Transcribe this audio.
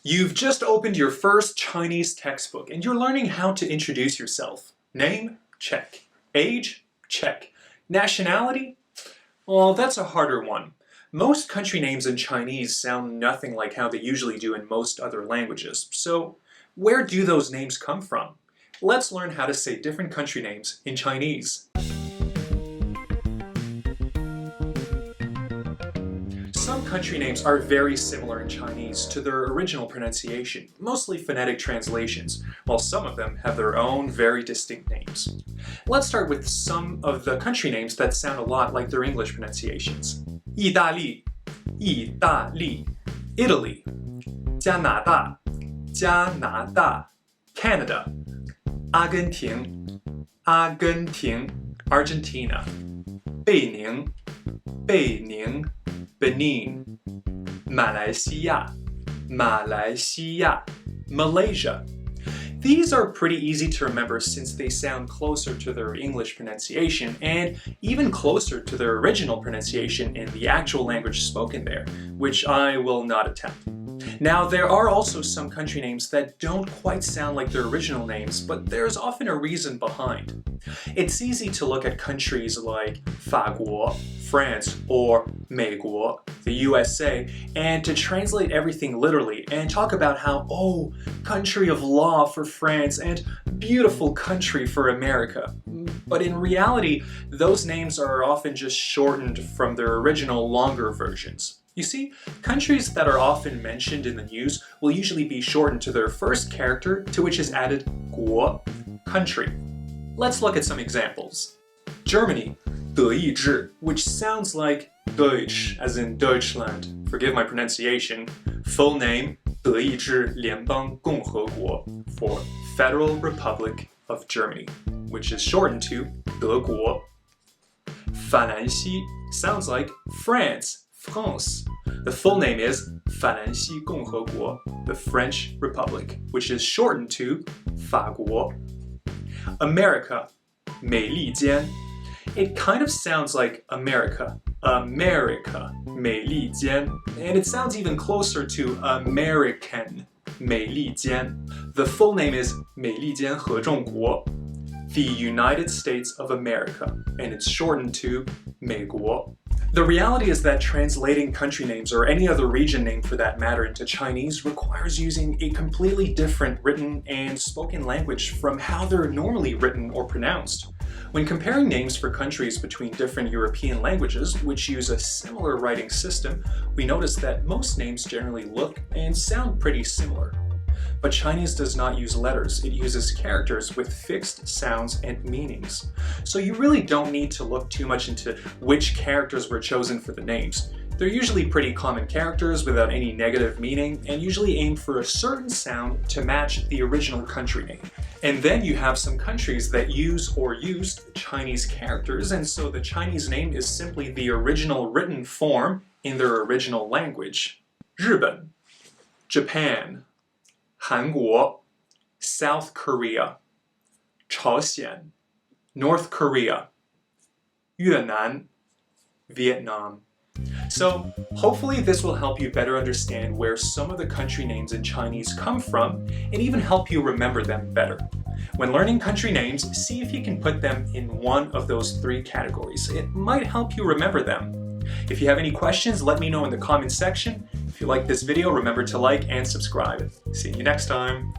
You've just opened your first Chinese textbook and you're learning how to introduce yourself. Name? Check. Age? Check. Nationality? Well, that's a harder one. Most country names in Chinese sound nothing like how they usually do in most other languages. So, where do those names come from? Let's learn how to say different country names in Chinese. Some country names are very similar in Chinese to their original pronunciation, mostly phonetic translations, while some of them have their own very distinct names. Let's start with some of the country names that sound a lot like their English pronunciations. 意大利, 意大利, Italy, 加拿大, 加拿大, Canada, 阿根廷, 阿根廷, Argentina, 贝宁, 贝宁, Benin, 马来西亚, 马来西亚, Malaysia. These are pretty easy to remember since they sound closer to their English pronunciation and even closer to their original pronunciation in the actual language spoken there, which I will not attempt. Now, there are also some country names that don't quite sound like their original names, but there's often a reason behind. It's easy to look at countries like 法国, France, or 美国, the USA, and to translate everything literally and talk about how, oh, country of law for France and beautiful country for America. But in reality, those names are often just shortened from their original longer versions. You see, countries that are often mentioned in the news will usually be shortened to their first character, to which is added 国, country. Let's look at some examples. Germany, 德意志, which sounds like Deutsch, as in Deutschland. Forgive my pronunciation. Full name, 德意志联邦共和国, for Federal Republic of Germany, which is shortened to 德国. 法兰西 sounds like France, France. The full name is 法兰西共和国, the French Republic, which is shortened to 法国. America, 美利坚. It kind of sounds like America, America, 美利坚, and it sounds even closer to American, 美利坚. The full name is 美利坚合众国, the United States of America, and it's shortened to 美国. The reality is that translating country names, or any other region name for that matter, into Chinese requires using a completely different written and spoken language from how they're normally written or pronounced. When comparing names for countries between different European languages, which use a similar writing system, we notice that most names generally look and sound pretty similar. But Chinese does not use letters, it uses characters with fixed sounds and meanings. So you really don't need to look too much into which characters were chosen for the names. They're usually pretty common characters without any negative meaning and usually aim for a certain sound to match the original country name. And then you have some countries that use or used Chinese characters, and so the Chinese name is simply the original written form in their original language. 日本, Japan, 韩国, South Korea, 朝鲜, North Korea, 越南, Vietnam. So, hopefully this will help you better understand where some of the country names in Chinese come from and even help you remember them better. When learning country names, see if you can put them in one of those three categories. It might help you remember them. If you have any questions, let me know in the comments section. If you like this video, remember to like and subscribe. See you next time.